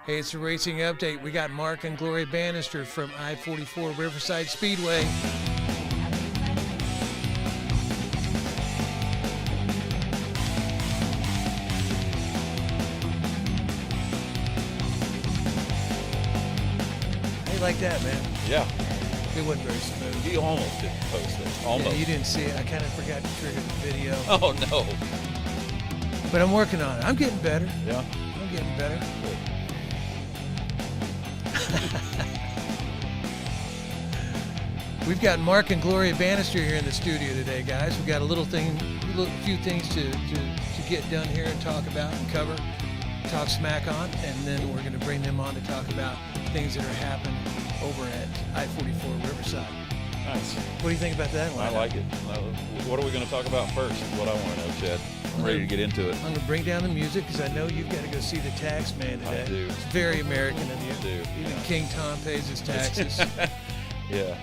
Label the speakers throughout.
Speaker 1: Hey, it's a racing update. We got Mark and Gloria Bannister from I-44 Riverside Speedway. How you like that, man?
Speaker 2: Yeah,
Speaker 1: It wasn't very smooth.
Speaker 2: he almost didn't post it. Almost.
Speaker 1: Yeah, you didn't see it. I kind of forgot to trigger the video.
Speaker 2: Oh, no.
Speaker 1: But I'm working on it. I'm getting better.
Speaker 2: Yeah.
Speaker 1: I'm getting better.
Speaker 2: Good.
Speaker 1: We've got Mark and Gloria Bannister here in the studio today, guys. We've got a few things to get done here and talk about and cover, talk smack on, and then we're going to bring them on to talk about things that are happening over at I-44 Riverside.
Speaker 2: Nice.
Speaker 1: What do you think about that
Speaker 2: I
Speaker 1: lineup?
Speaker 2: like it. What are we going to talk about first? Is what I want to know, Chad. I'm ready to get into it.
Speaker 1: I'm going to bring down the music because I know you've got to go see the tax man today.
Speaker 2: I do.
Speaker 1: It's very American of you.
Speaker 2: I do.
Speaker 1: Even King Tom pays his taxes.
Speaker 2: Yeah.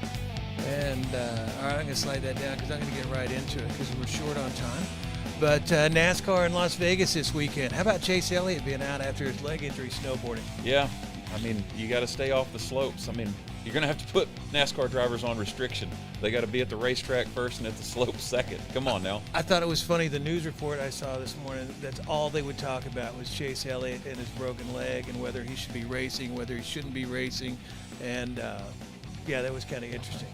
Speaker 1: And all right, I'm going to slide that down because I'm going to get right into it because we're short on time. But NASCAR in Las Vegas this weekend. How about Chase Elliott being out after his leg injury snowboarding?
Speaker 2: Yeah. I mean, you got to stay off the slopes. I mean, you're going to have to put NASCAR drivers on restriction. They got to be at the racetrack first and at the slope second. Come on now.
Speaker 1: I thought it was funny, the news report I saw this morning, that's all they would talk about was Chase Elliott and his broken leg and whether he should be racing, whether he shouldn't be racing. And, yeah, that was kind of interesting.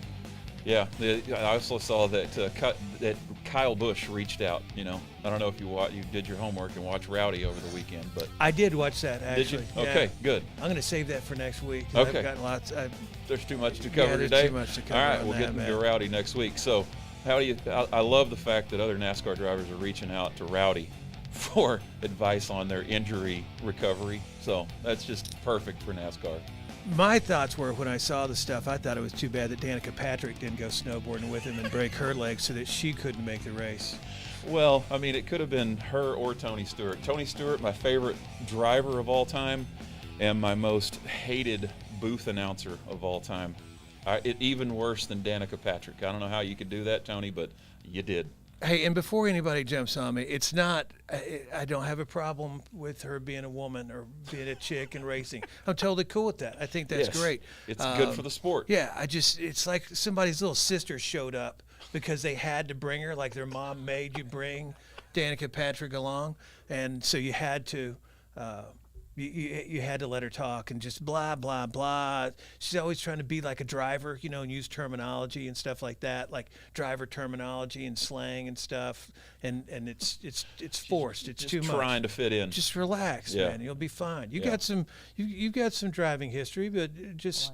Speaker 2: Yeah, I also saw that that Kyle Busch reached out. You know, I don't know if you did your homework and watched Rowdy over the weekend, but
Speaker 1: I did watch that, actually.
Speaker 2: did you? Okay, good.
Speaker 1: I'm going to save that for next week. 'Cause
Speaker 2: Okay.
Speaker 1: I've got lots.
Speaker 2: There's too much to cover
Speaker 1: there's
Speaker 2: today.
Speaker 1: too much to cover
Speaker 2: All right,
Speaker 1: on
Speaker 2: we'll
Speaker 1: that,
Speaker 2: get into Rowdy next week. So, how do you? I love the fact that other NASCAR drivers are reaching out to Rowdy for advice on their injury recovery. So that's just perfect for NASCAR.
Speaker 1: My thoughts were when I saw the stuff, I thought it was too bad that Danica Patrick didn't go snowboarding with him and break her leg so that she couldn't make the race.
Speaker 2: Well, I mean, it could have been her or Tony Stewart. Tony Stewart, my favorite driver of all time, and my most hated booth announcer of all time. Even worse than Danica Patrick. I don't know how you could do that, Tony, but you did.
Speaker 1: Hey, and before anybody jumps on me, it's not, I don't have a problem with her being a woman or being a chick and racing. I'm totally cool with that. I think that's
Speaker 2: Yes,
Speaker 1: great.
Speaker 2: It's good for the sport.
Speaker 1: Yeah, it's like somebody's little sister showed up because they had to bring her, like their mom made you bring Danica Patrick along, and so you had to, you had to let her talk and just blah, blah, blah. She's always trying to be like a driver, you know, and use terminology and stuff like that, like driver terminology and slang and stuff. And it's forced. It's
Speaker 2: Just
Speaker 1: too much.
Speaker 2: trying to fit in.
Speaker 1: Just relax,
Speaker 2: Yeah.
Speaker 1: man. You'll be fine. You
Speaker 2: Yeah.
Speaker 1: got some, you've got some driving history, but just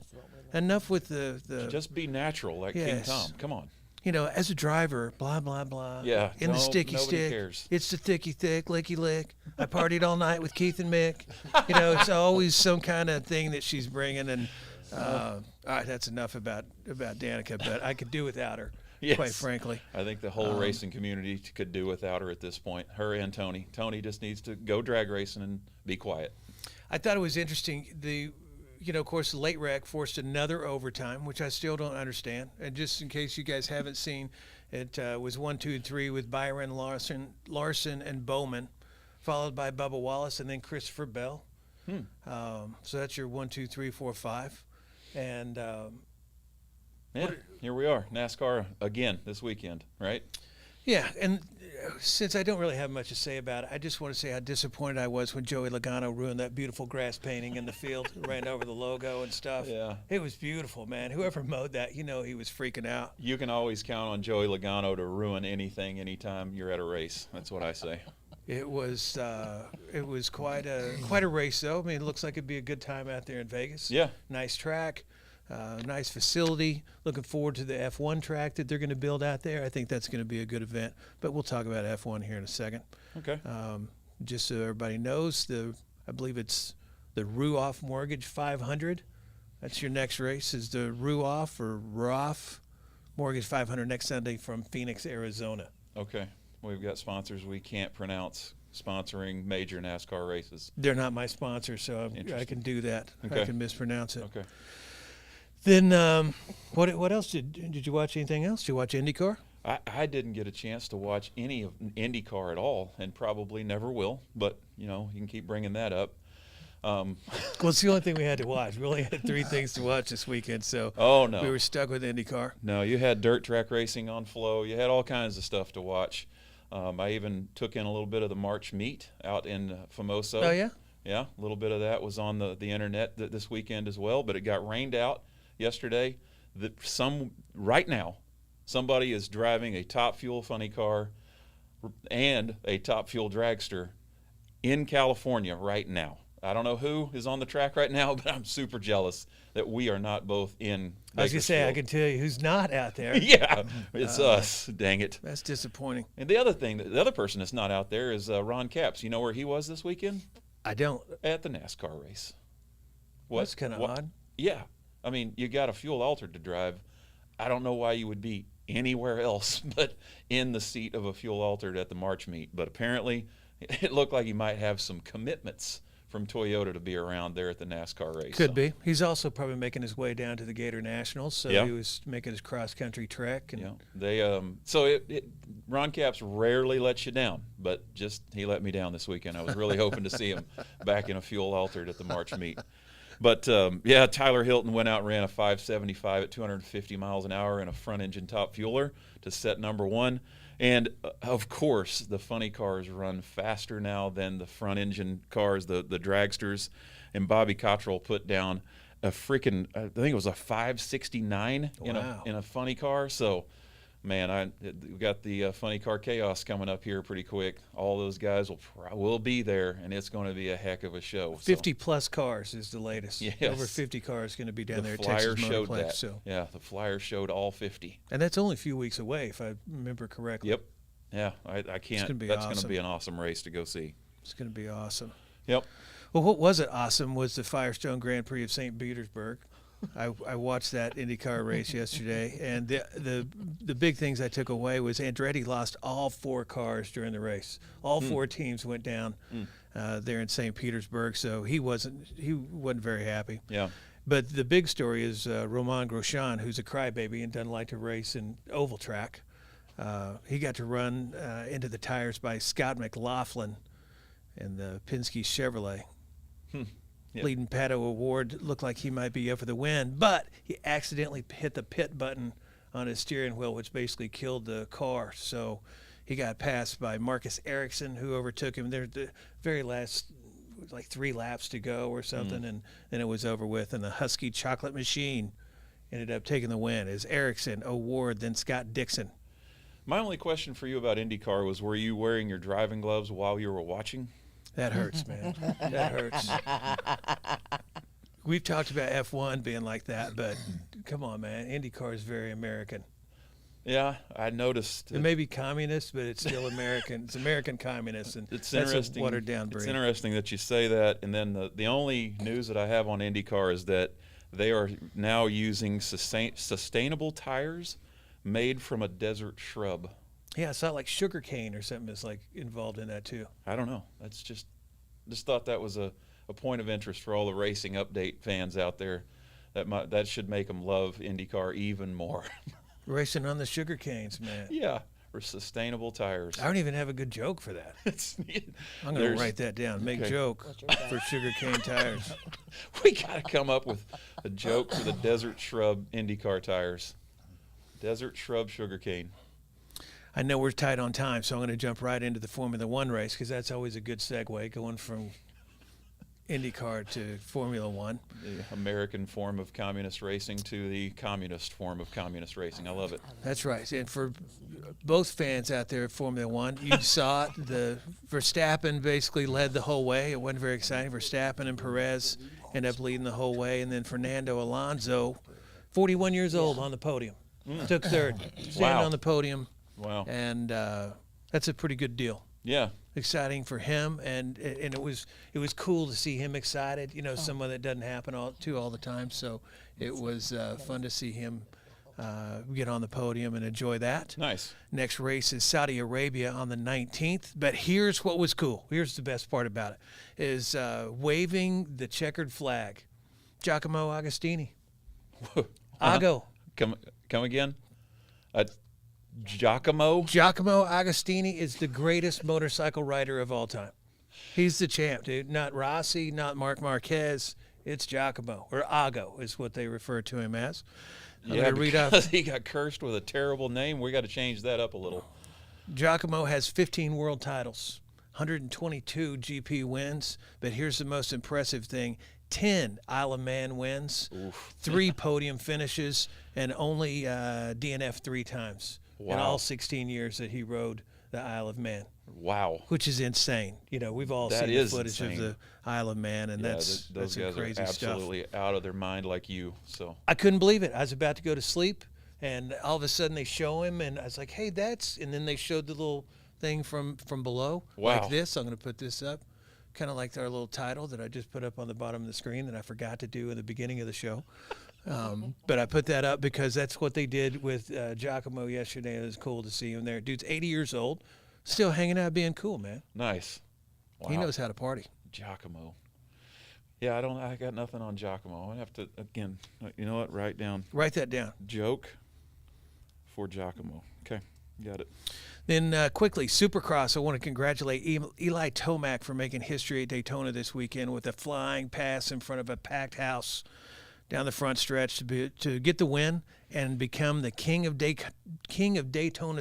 Speaker 1: enough with the
Speaker 2: Just be natural like King
Speaker 1: Yes.
Speaker 2: Tom. Come on.
Speaker 1: you know, as a driver, blah, blah, blah.
Speaker 2: Yeah,
Speaker 1: In the sticky
Speaker 2: nobody
Speaker 1: stick.
Speaker 2: cares.
Speaker 1: It's the thicky thick, licky lick. I partied all night with Keith and Mick. You know, it's always some kind of thing that she's bringing. And all right, that's enough about Danica, but I could do without her,
Speaker 2: Yes.
Speaker 1: quite frankly.
Speaker 2: I think the whole racing community could do without her at this point. Her and Tony. Tony just needs to go drag racing and be quiet.
Speaker 1: I thought it was interesting. Of course, the late wreck forced another overtime, which I still don't understand. And just in case you guys haven't seen, it was 1, 2, 3 with Byron Larson and Bowman, followed by Bubba Wallace and then Christopher Bell. So that's your 1, 2, 3, 4, 5. And
Speaker 2: Yeah, here we are. NASCAR again this weekend, right?
Speaker 1: yeah, and since I don't really have much to say about it, I just want to say how disappointed I was when Joey Logano ruined that beautiful grass painting in the field, ran over the logo and stuff.
Speaker 2: Yeah.
Speaker 1: It was beautiful, man. Whoever mowed that, he was freaking out.
Speaker 2: You can always count on Joey Logano to ruin anything anytime you're at a race. That's what I say.
Speaker 1: It was quite a race, though. I mean, it looks like it'd be a good time out there in Vegas.
Speaker 2: Yeah.
Speaker 1: Nice track, nice facility. Looking forward to the F1 track that they're going to build out there. I think that's going to be a good event. But we'll talk about F1 here in a second.
Speaker 2: Okay.
Speaker 1: Just so everybody knows, I believe it's the Ruoff Mortgage 500. That's your next race, is the Ruoff Mortgage 500 next Sunday from Phoenix, Arizona.
Speaker 2: Okay. We've got sponsors we can't pronounce sponsoring major NASCAR races.
Speaker 1: They're not my sponsor, so I
Speaker 2: Interesting.
Speaker 1: can do that.
Speaker 2: Okay.
Speaker 1: I can mispronounce it.
Speaker 2: Okay.
Speaker 1: Then what else did you watch? Anything else? Did you watch IndyCar?
Speaker 2: I didn't get a chance to watch any of IndyCar at all, and probably never will. But you can keep bringing that up. Um,
Speaker 1: Well, it's the only thing we had to watch. We only had 3 things to watch this weekend, so
Speaker 2: oh no,
Speaker 1: we were stuck with IndyCar.
Speaker 2: no, you had dirt track racing on Flow. You had all kinds of stuff to watch. I even took in a little bit of the March meet out in Famoso.
Speaker 1: Oh, yeah?
Speaker 2: Yeah, a little bit of that was on the internet this weekend as well, but it got rained out yesterday. Right now, somebody is driving a Top Fuel funny car and a Top Fuel dragster in California right now. I don't know who is on the track right now, but I'm super jealous that we are not both in
Speaker 1: I was going to say, I
Speaker 2: Bakersfield.
Speaker 1: can tell you who's not out there.
Speaker 2: Yeah, it's us. Dang it.
Speaker 1: That's disappointing.
Speaker 2: And the other person that's not out there is Ron Capps. You know where he was this weekend?
Speaker 1: I don't.
Speaker 2: At the NASCAR race.
Speaker 1: That's kind of odd.
Speaker 2: Yeah. I mean, you got a fuel altered to drive. I don't know why you would be anywhere else but in the seat of a fuel altered at the March meet. But apparently, it looked like he might have some commitments from Toyota to be around there at the NASCAR race.
Speaker 1: Could be. He's also probably making his way down to the Gator Nationals, so
Speaker 2: Yeah.
Speaker 1: he was making his cross-country trek. And
Speaker 2: Yeah, they Ron Capps rarely lets you down, but he let me down this weekend. I was really hoping to see him back in a fuel altered at the March meet. But yeah, Tyler Hilton went out and ran a 575 at 250 miles an hour in a front engine top fueler to set number 1. And of course, the funny cars run faster now than the front engine cars, the dragsters. And Bobby Cottrell put down a freaking, I think it was a 569
Speaker 1: Wow.
Speaker 2: in a funny car. So, man, we got the funny car chaos coming up here pretty quick. All those guys will be there, and it's going to be a heck of a show.
Speaker 1: 50-plus cars is the latest.
Speaker 2: Yes.
Speaker 1: Over 50 cars going to be down there
Speaker 2: The
Speaker 1: at Texas
Speaker 2: flyer showed
Speaker 1: Motorplex.
Speaker 2: that.
Speaker 1: So.
Speaker 2: Yeah, the flyer showed all 50.
Speaker 1: And that's only a few weeks away, if I remember correctly.
Speaker 2: Yep. Yeah, I can't.
Speaker 1: gonna be
Speaker 2: That's going to
Speaker 1: awesome.
Speaker 2: be an awesome race to go see.
Speaker 1: It's going to be awesome.
Speaker 2: Yep.
Speaker 1: Well, what was it awesome was the Firestone Grand Prix of St. Petersburg. I watched that IndyCar race yesterday, and the big things I took away was Andretti lost all 4 cars during the race. All 4 teams went down there in St. Petersburg, so he wasn't very happy.
Speaker 2: Yeah.
Speaker 1: But the big story is Romain Grosjean, who's a crybaby and doesn't like to race in oval track. He got to run into the tires by Scott McLaughlin in the Penske Chevrolet.
Speaker 2: Yep.
Speaker 1: Leading Pato Award looked like he might be up for the win, but he accidentally hit the pit button on his steering wheel, which basically killed the car. So he got passed by Marcus Ericsson, who overtook him. There, the very last, like 3 laps to go or something, and then it was over with. And the Husky Chocolate Machine ended up taking the win. As Ericsson, Award, then Scott Dixon.
Speaker 2: My only question for you about IndyCar was, were you wearing your driving gloves while you were watching?
Speaker 1: That hurts, man. That hurts. We've talked about F1 being like that, but come on, man. IndyCar is very American.
Speaker 2: Yeah, I noticed.
Speaker 1: It may be communist, but it's still American. It's American communist, and
Speaker 2: It's
Speaker 1: that's
Speaker 2: interesting.
Speaker 1: a watered-down
Speaker 2: It's
Speaker 1: breed.
Speaker 2: interesting that you say that. And then the only news that I have on IndyCar is that they are now using sustainable tires made from a desert shrub.
Speaker 1: Yeah, I saw like sugar cane or something is like involved in that too.
Speaker 2: I don't know. That's just thought that was a point of interest for all the racing update fans out there. That should make them love IndyCar even more.
Speaker 1: Racing on the sugar canes, man.
Speaker 2: Yeah, or sustainable tires.
Speaker 1: I don't even have a good joke for that. I'm going to
Speaker 2: There's-
Speaker 1: write that down. Make
Speaker 2: okay.
Speaker 1: joke
Speaker 3: What's your joke?
Speaker 1: for sugar cane tires.
Speaker 2: We got to come up with a joke for the desert shrub IndyCar tires. Desert shrub sugarcane.
Speaker 1: I know we're tight on time, so I'm going to jump right into the Formula One race because that's always a good segue, going from IndyCar to Formula One.
Speaker 2: The American form of communist racing to the communist form of communist racing. I love it.
Speaker 1: That's right. And for both fans out there at Formula One, you saw it. The Verstappen basically led the whole way. It wasn't very exciting. Verstappen and Perez ended up leading the whole way, and then Fernando Alonso, 41 years old, on the podium, took third, standing
Speaker 2: Wow.
Speaker 1: on the podium.
Speaker 2: Wow.
Speaker 1: And that's a pretty good deal.
Speaker 2: Yeah.
Speaker 1: Exciting for him, and it was cool to see him excited. You know, someone that doesn't happen all the time. So it was fun to see him get on the podium and enjoy that.
Speaker 2: Nice.
Speaker 1: Next race is Saudi Arabia on the 19th. But here's what was cool. Here's the best part about it: is waving the checkered flag. Giacomo Agostini. Ago.
Speaker 2: Come again. Giacomo.
Speaker 1: Giacomo Agostini is the greatest motorcycle rider of all time. He's the champ, dude. Not Rossi, not Mark Marquez. It's Giacomo, or Ago is what they refer to him as. I'm
Speaker 2: Yeah,
Speaker 1: gonna read off.
Speaker 2: because he got cursed with a terrible name. We got to change that up a little.
Speaker 1: Giacomo has 15 world titles, 122 GP wins, but here's the most impressive thing: 10 Isle of Man wins, 3 podium finishes, and only DNF 3 times in
Speaker 2: Wow.
Speaker 1: all 16 years that he rode the Isle of Man,
Speaker 2: Wow.
Speaker 1: which is insane. You know, we've all
Speaker 2: That
Speaker 1: seen the
Speaker 2: is
Speaker 1: footage of
Speaker 2: insane.
Speaker 1: the Isle of Man, and
Speaker 2: Yeah,
Speaker 1: that's
Speaker 2: those
Speaker 1: some
Speaker 2: guys
Speaker 1: crazy
Speaker 2: are
Speaker 1: stuff.
Speaker 2: absolutely out of their mind like you. So
Speaker 1: I couldn't believe it. I was about to go to sleep, and all of a sudden they show him, and I was like, "Hey, that's." And then they showed the little thing from below,
Speaker 2: Wow.
Speaker 1: like this. I'm going to put this up, kind of like our little title that I just put up on the bottom of the screen that I forgot to do in the beginning of the show. But I put that up because that's what they did with Giacomo yesterday. It was cool to see him there. Dude's 80 years old, still hanging out, being cool, man.
Speaker 2: nice. Wow.
Speaker 1: He knows how to party.
Speaker 2: Giacomo. Yeah, I got nothing on Giacomo. I have to again. You know what? Write down
Speaker 1: Write that down.
Speaker 2: joke for Giacomo. Okay, got it.
Speaker 1: Then quickly, Supercross. I want to congratulate Eli Tomac for making history at Daytona this weekend with a flying pass in front of a packed house down the front stretch to get the win and become the king of Daytona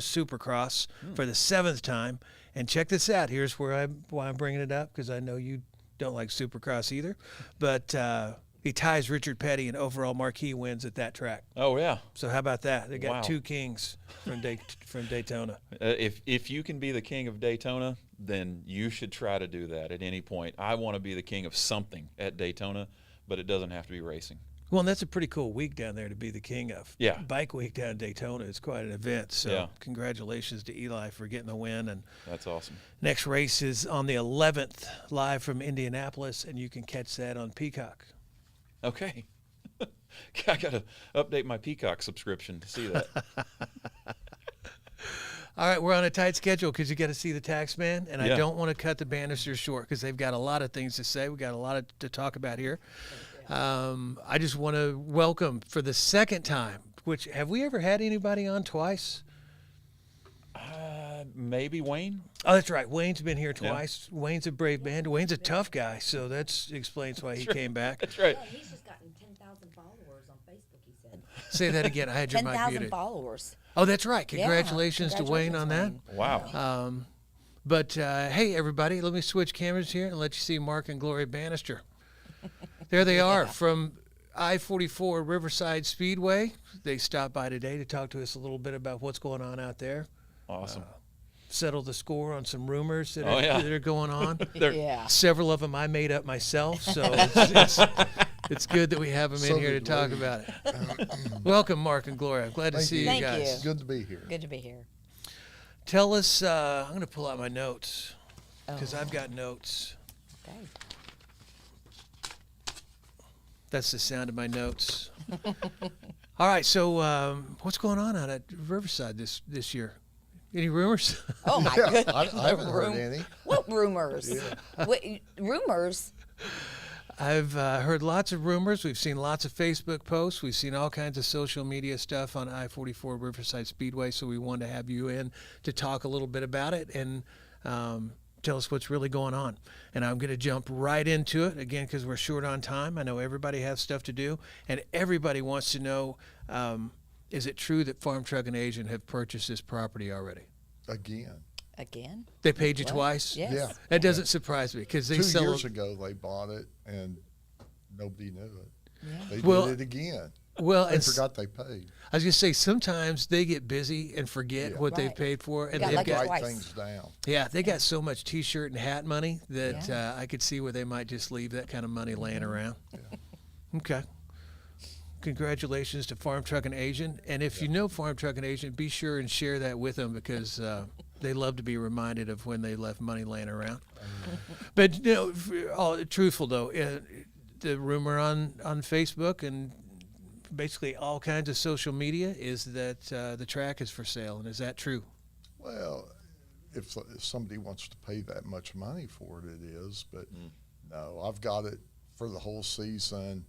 Speaker 1: Supercross for the 7th time. And check this out. Here's why I'm bringing it up, because I know you don't like Supercross either. But he ties Richard Petty in overall marquee wins at that track.
Speaker 2: Oh yeah.
Speaker 1: So how about that? They got
Speaker 2: Wow.
Speaker 1: 2 kings from Daytona.
Speaker 2: If you can be the king of Daytona, then you should try to do that at any point. I want to be the king of something at Daytona, but it doesn't have to be racing.
Speaker 1: Well, and that's a pretty cool week down there to be the king of.
Speaker 2: Yeah.
Speaker 1: Bike week down in Daytona is quite an event. So
Speaker 2: Yeah.
Speaker 1: congratulations to Eli for getting the win. And
Speaker 2: That's awesome.
Speaker 1: next race is on the 11th, live from Indianapolis, and you can catch that on Peacock.
Speaker 2: Okay. I got to update my Peacock subscription to see that.
Speaker 1: All right, we're on a tight schedule because you got to see the tax man, and I
Speaker 2: Yeah.
Speaker 1: don't want to cut the Bannisters short because they've got a lot of things to say. We got a lot to talk about here. I just want to welcome for the second time. Which have we ever had anybody on twice?
Speaker 2: Maybe Wayne.
Speaker 1: Oh, that's right. Wayne's been here
Speaker 2: Yeah.
Speaker 1: twice. Wayne's a brave man. Wayne's a tough guy, so that explains why he came back.
Speaker 2: That's right.
Speaker 3: Oh, he's just gotten 10,000 followers on Facebook, he said.
Speaker 1: Say that again. I had your mic
Speaker 3: 10,000
Speaker 1: muted.
Speaker 3: followers.
Speaker 1: Oh, that's right.
Speaker 3: Yeah,
Speaker 1: Congratulations to Wayne on that.
Speaker 3: Wayne.
Speaker 2: Wow.
Speaker 1: But hey, everybody, let me switch cameras here and let you see Mark and Gloria Bannister. There they are from I-44 Riverside Speedway. They stopped by today to talk to us a little bit about what's going on out there.
Speaker 2: Awesome.
Speaker 1: Settle the score on some rumors that,
Speaker 2: Oh, yeah.
Speaker 1: that are going on.
Speaker 2: They're-
Speaker 3: Yeah.
Speaker 1: Several of them I made up myself, so it's good that we have them in
Speaker 4: So
Speaker 1: here to
Speaker 4: did
Speaker 1: talk
Speaker 4: we.
Speaker 1: about it. Welcome, Mark and Gloria. I'm glad to
Speaker 4: Thank
Speaker 1: see
Speaker 4: you.
Speaker 1: you
Speaker 3: Thank
Speaker 1: guys.
Speaker 3: you.
Speaker 4: Good to be here.
Speaker 3: Good to be here.
Speaker 1: Tell us, I'm going to pull out my notes because
Speaker 3: Oh.
Speaker 1: I've got notes.
Speaker 3: Okay.
Speaker 1: That's the sound of my notes. All right, so what's going on out at Riverside this year? Any rumors?
Speaker 3: Oh, my
Speaker 4: Yeah,
Speaker 3: goodness.
Speaker 4: I haven't heard any.
Speaker 3: What rumors? Rumors?
Speaker 1: I've heard lots of rumors. We've seen lots of Facebook posts. We've seen all kinds of social media stuff on I-44 Riverside Speedway. So we wanted to have you in to talk a little bit about it and tell us what's really going on. And I'm going to jump right into it again because we're short on time. I know everybody has stuff to do, and everybody wants to know: is it true that Farm Truck and Agent have purchased this property already?
Speaker 4: Again.
Speaker 3: Again?
Speaker 1: They paid you
Speaker 3: What?
Speaker 1: twice.
Speaker 3: Yes.
Speaker 4: Yeah.
Speaker 1: That doesn't surprise me because they
Speaker 4: 2
Speaker 1: sell.
Speaker 4: years ago they bought it and nobody knew it.
Speaker 3: Yeah.
Speaker 4: They
Speaker 1: Well,
Speaker 4: did it again.
Speaker 1: Well,
Speaker 4: They
Speaker 1: and
Speaker 4: forgot they paid.
Speaker 1: I was gonna say sometimes they get busy and forget
Speaker 4: Yeah.
Speaker 1: what they've
Speaker 3: Right.
Speaker 1: paid for, and
Speaker 3: got
Speaker 1: they've
Speaker 3: lucky
Speaker 1: got
Speaker 3: twice.
Speaker 4: Write things down.
Speaker 1: they got so much T-shirt and hat money that
Speaker 3: Yeah.
Speaker 1: I could see where they might just leave that kind of money laying around. Okay. Congratulations to Farm Truck and Agent, and if you know Farm Truck and Agent, be sure and share that with them because they love to be reminded of when they left money laying around. But you know, all truthful though, the rumor on Facebook and basically all kinds of social media is that the track is for sale, and is that true?
Speaker 4: Well, if somebody wants to pay that much money for it, it is. But no, I've got it for the whole season.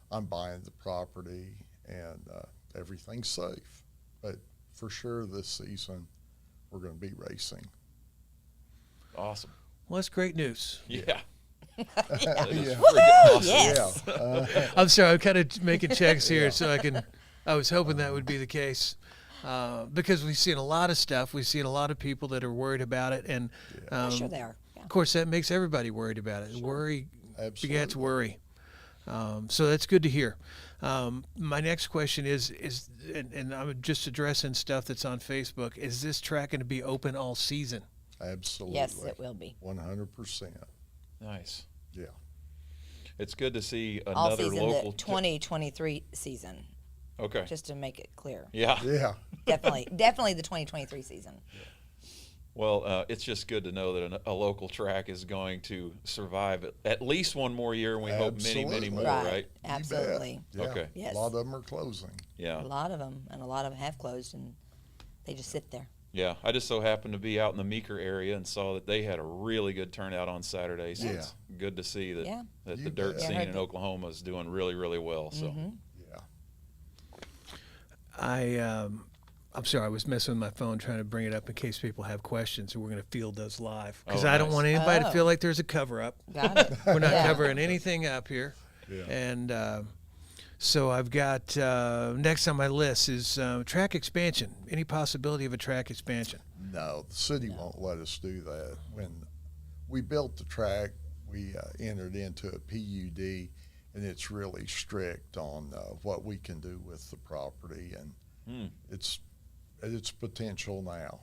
Speaker 4: I'm buying the property, and everything's safe. But for sure, this season we're going to be racing.
Speaker 2: Awesome.
Speaker 1: Well, that's great news.
Speaker 2: Yeah. That is
Speaker 4: Yeah.
Speaker 2: freaking awesome.
Speaker 3: Yes.
Speaker 4: Yeah.
Speaker 1: I'm sorry, I'm kind of making checks here so I can. I was hoping that would be the case because we've seen a lot of stuff. We've seen a lot of people that are worried about it, and
Speaker 3: Sure they are. Yeah.
Speaker 1: of course that makes everybody worried about it. Worry begets
Speaker 4: Absolutely.
Speaker 1: worry. So that's good to hear. My next question is and I'm just addressing stuff that's on Facebook. Is this track going to be open all season?
Speaker 4: Absolutely.
Speaker 3: Yes, it will be.
Speaker 4: 100%.
Speaker 2: Nice.
Speaker 4: Yeah.
Speaker 2: It's good to see
Speaker 3: All
Speaker 2: another
Speaker 3: season,
Speaker 2: local.
Speaker 3: the 2023 season,
Speaker 2: Okay.
Speaker 3: just to make it clear.
Speaker 2: Yeah.
Speaker 4: Yeah.
Speaker 3: Definitely the 2023 season.
Speaker 2: Well, it's just good to know that a local track is going to survive at least one more year, and we hope many, many more,
Speaker 4: Absolutely.
Speaker 2: right?
Speaker 4: You bet.
Speaker 3: Absolutely.
Speaker 4: Yeah.
Speaker 2: Okay.
Speaker 3: Yes.
Speaker 4: A lot of them are closing.
Speaker 2: Yeah.
Speaker 3: A lot of them, and a lot of them have closed, and they just sit there.
Speaker 2: Yeah. I just so happened to be out in the Meeker area and saw that they had a really good turnout on Saturday. So
Speaker 4: Yeah.
Speaker 2: it's good to see that,
Speaker 3: Yeah.
Speaker 2: that
Speaker 4: You
Speaker 2: the dirt
Speaker 4: bet.
Speaker 3: Yeah, I
Speaker 2: scene
Speaker 3: heard
Speaker 2: in
Speaker 3: that.
Speaker 2: Oklahoma is doing really, really well. So
Speaker 4: Yeah.
Speaker 1: I'm sorry, I was messing with my phone trying to bring it up in case people have questions, and we're going to field those live because
Speaker 2: Oh,
Speaker 1: I don't
Speaker 2: nice.
Speaker 1: want anybody to
Speaker 3: Oh.
Speaker 1: feel like there's a cover up.
Speaker 3: Got it.
Speaker 1: We're not
Speaker 3: Yeah.
Speaker 1: covering anything up here.
Speaker 4: Yeah.
Speaker 1: And so I've got next on my list is track expansion. Any possibility of a track expansion?
Speaker 4: No, the city won't let us do that. When we built the track, we entered into a PUD, and it's really strict on what we can do with the property, and it's at its potential now,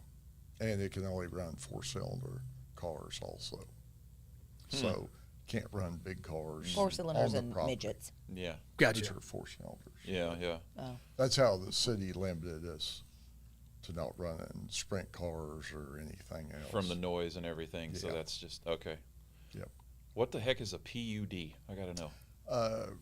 Speaker 4: and it can only run 4-cylinder cars also. So can't run big cars.
Speaker 3: Four cylinders
Speaker 4: on the
Speaker 3: and
Speaker 4: property,
Speaker 3: midgets.
Speaker 2: yeah.
Speaker 1: Gotcha.
Speaker 4: which are 4-cylinders.
Speaker 2: Yeah. Yeah.
Speaker 3: Oh.
Speaker 4: That's how the city limited us to not running sprint cars or anything else.
Speaker 2: From the noise and everything. So
Speaker 4: Yeah.
Speaker 2: that's just okay.
Speaker 4: Yep.
Speaker 2: What the heck is a PUD? I got to know.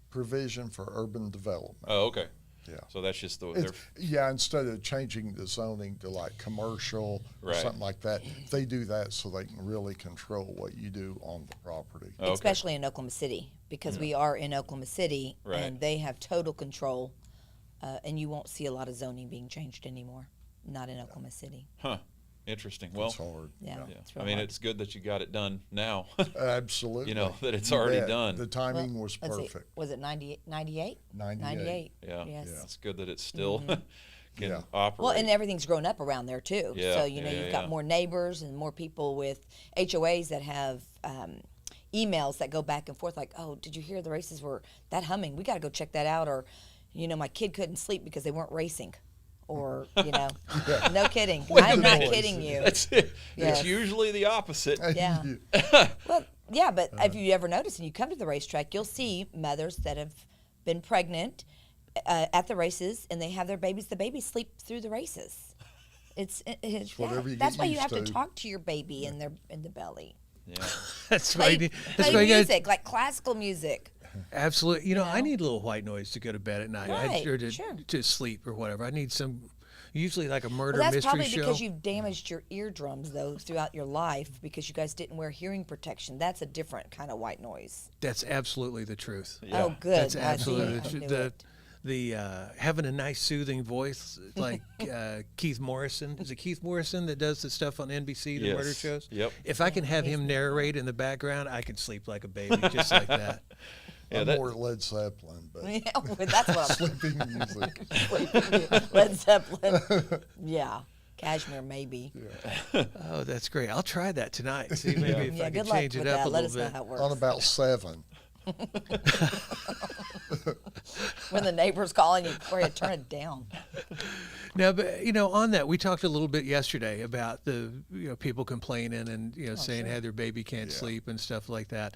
Speaker 4: Provision for urban development.
Speaker 2: Oh, okay.
Speaker 4: Yeah.
Speaker 2: So that's just the.
Speaker 4: It's, yeah, instead of changing the zoning to like commercial or
Speaker 2: Right.
Speaker 4: something like that, they do that so they can really control what you do on the property.
Speaker 2: Okay.
Speaker 3: Especially in Oklahoma City, because we are in Oklahoma City,
Speaker 2: Right.
Speaker 3: and they have total control, and you won't see a lot of zoning being changed anymore. Not in Oklahoma City.
Speaker 2: Huh. Interesting. Well,
Speaker 4: It's hard.
Speaker 3: Yeah.
Speaker 2: yeah.
Speaker 3: It's
Speaker 2: I
Speaker 3: real
Speaker 2: mean,
Speaker 3: hard.
Speaker 2: it's good that you got it done now.
Speaker 4: Absolutely.
Speaker 2: You know, that it's
Speaker 4: You
Speaker 2: already
Speaker 4: bet.
Speaker 2: done.
Speaker 4: The timing was
Speaker 3: Let's see,
Speaker 4: perfect.
Speaker 3: was it 98? 98?
Speaker 4: 98.
Speaker 2: Yeah.
Speaker 3: Yes.
Speaker 2: It's good that it's still can
Speaker 4: Yeah.
Speaker 2: operate.
Speaker 3: Well, and everything's grown up around there too.
Speaker 2: Yeah,
Speaker 3: So you know
Speaker 2: yeah,
Speaker 3: you've
Speaker 2: yeah.
Speaker 3: got more neighbors and more people with HOAs that have emails that go back and forth. Like, oh, did you hear the races were that humming? We got to go check that out. Or, you know, my kid couldn't sleep because they weren't racing. Or you know, no kidding. I'm not
Speaker 4: noise.
Speaker 3: kidding you.
Speaker 2: That's it.
Speaker 3: Yes.
Speaker 2: It's usually the opposite.
Speaker 3: Yeah. Well, yeah, but if you ever notice and you come to the racetrack, you'll see mothers that have been pregnant at the races, and they have their babies. The babies sleep through the races. It's
Speaker 4: whatever you
Speaker 3: that's
Speaker 4: get
Speaker 3: why you
Speaker 4: used
Speaker 3: have to
Speaker 4: to.
Speaker 3: talk to your baby in the belly.
Speaker 2: Yeah.
Speaker 1: That's why.
Speaker 3: Play,
Speaker 1: That's
Speaker 3: play
Speaker 1: why you got
Speaker 3: music like classical music.
Speaker 1: absolutely. You know, I
Speaker 3: know?
Speaker 1: need a little white noise to go to bed at night,
Speaker 3: Right,
Speaker 1: or to,
Speaker 3: sure.
Speaker 1: to sleep or whatever. I need some, usually like a murder
Speaker 3: Well, that's
Speaker 1: mystery
Speaker 3: probably
Speaker 1: show.
Speaker 3: because you've damaged your eardrums though throughout your life because you guys didn't wear hearing protection. That's a different kind of white noise.
Speaker 1: That's absolutely the truth.
Speaker 2: Yeah.
Speaker 3: Oh, good.
Speaker 1: That's
Speaker 3: I
Speaker 1: absolutely
Speaker 3: knew
Speaker 1: the truth.
Speaker 3: it.
Speaker 1: The having a nice soothing voice like Keith Morrison. Is it Keith Morrison that does the stuff on NBC, the murder
Speaker 2: Yes.
Speaker 1: shows?
Speaker 2: Yep.
Speaker 1: If I can have him narrate in the background, I can sleep like a baby, just like that.
Speaker 2: Yeah,
Speaker 4: I'm
Speaker 2: that-
Speaker 4: more Led Zeppelin, but
Speaker 3: Yeah, well, that's what I'm
Speaker 4: sleeping music.
Speaker 3: Led Zeppelin. Yeah. Cashmere, maybe.
Speaker 1: Oh, that's great. I'll try that tonight. See maybe if
Speaker 3: Yeah,
Speaker 1: I
Speaker 3: good
Speaker 1: can
Speaker 3: luck
Speaker 1: change
Speaker 3: with
Speaker 1: it up
Speaker 3: that.
Speaker 1: a
Speaker 3: Let
Speaker 1: little
Speaker 3: us know
Speaker 1: bit.
Speaker 3: how it works.
Speaker 4: On about 7.
Speaker 3: When the neighbor's calling you, before you turn it down.
Speaker 1: Now, but you know, on that, we talked a little bit yesterday about the people complaining and saying
Speaker 3: sure.
Speaker 1: hey, their baby can't
Speaker 4: Yeah.
Speaker 1: sleep and stuff like that.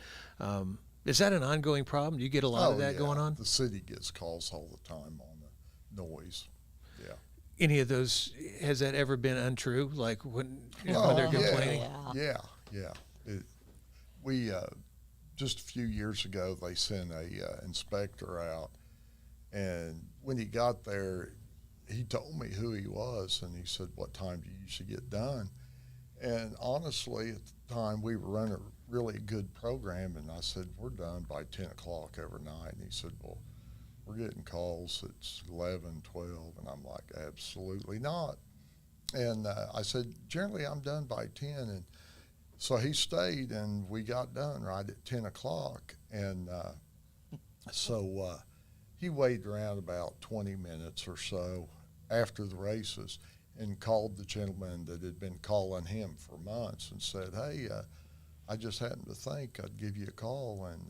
Speaker 1: Is that an ongoing problem? Do you get a lot of that
Speaker 4: yeah.
Speaker 1: going on?
Speaker 4: The city gets calls all the time on the noise. Yeah.
Speaker 1: Any of those? Has that ever been untrue? Like when when they're
Speaker 4: Oh,
Speaker 1: complaining?
Speaker 3: Yeah.
Speaker 4: Yeah. We just a few years ago they sent a inspector out, and when he got there, he told me who he was, and he said, "What time do you usually get done?" And honestly, at the time we were running a really good program, and I said, "We're done by 10 o'clock every night." And he said, "Well, we're getting calls. It's 11, 12," and I'm like, "Absolutely not." And I said, "Generally, I'm done by 10." And So he stayed, and we got done right at 10 o'clock. And so he waited around about 20 minutes or so after the races and called the gentleman that had been calling him for months and said, hey, I just happened to think I'd give you a call, and